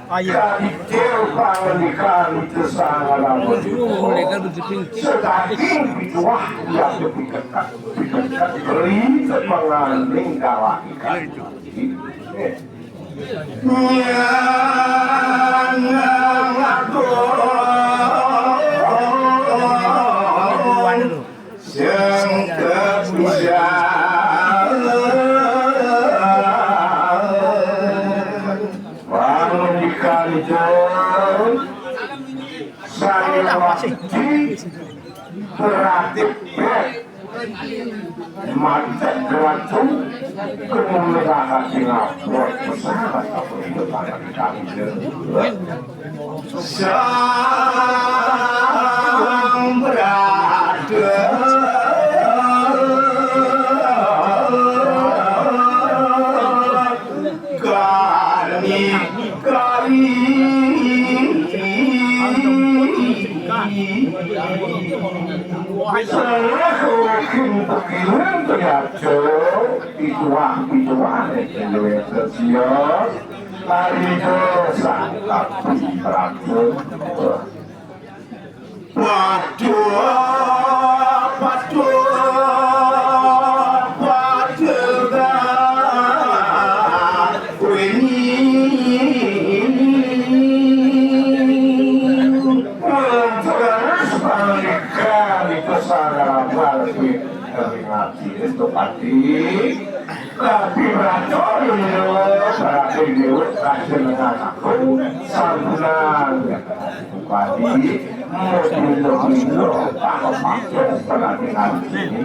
Kadikir panganikan itu sangat lama. Sedaging bituah yang dipikat beri sepenganding kawah ikan. Kreatif macet geratung kemuliaan Singapura pesawat apa itu pada kami sang berada itu pasti tapi racun berarti dia kasih dengan aku sangat padi mungkin apa maksud perhatian ini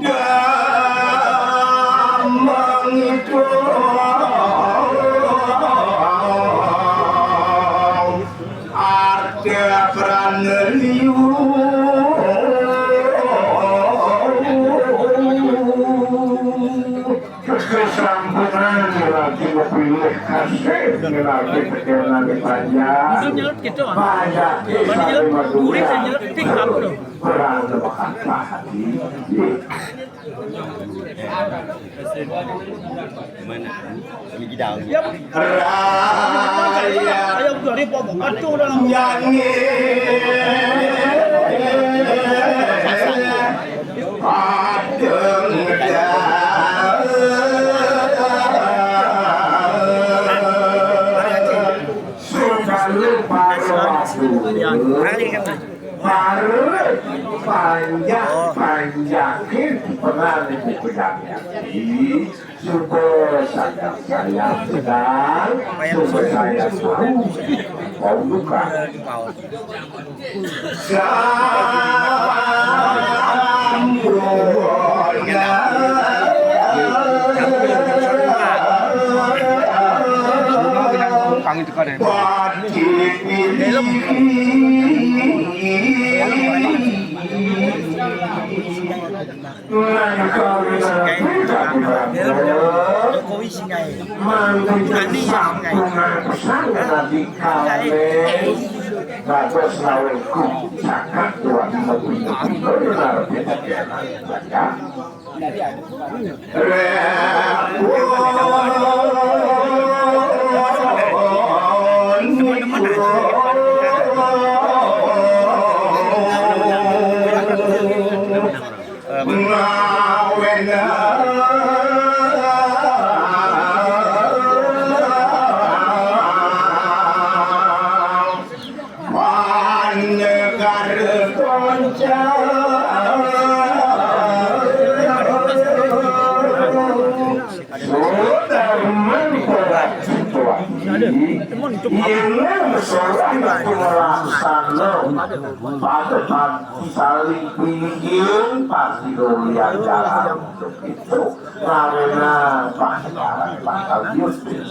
damang itu ada peraneliu kesampungan lagi memilih kasih lagi perjalanan panjang banyak kisah murid yang nyeletik kamu loh berada makan hati raya ayo dari pokok itu dalam panjangin pernah dipegangnya supaya saya sedang supaya saya tahu mau buka pangit kan ya Jokowi singai Ani singai saling pinggir pasti dolian jalan untuk itu karena pasaran bakal justru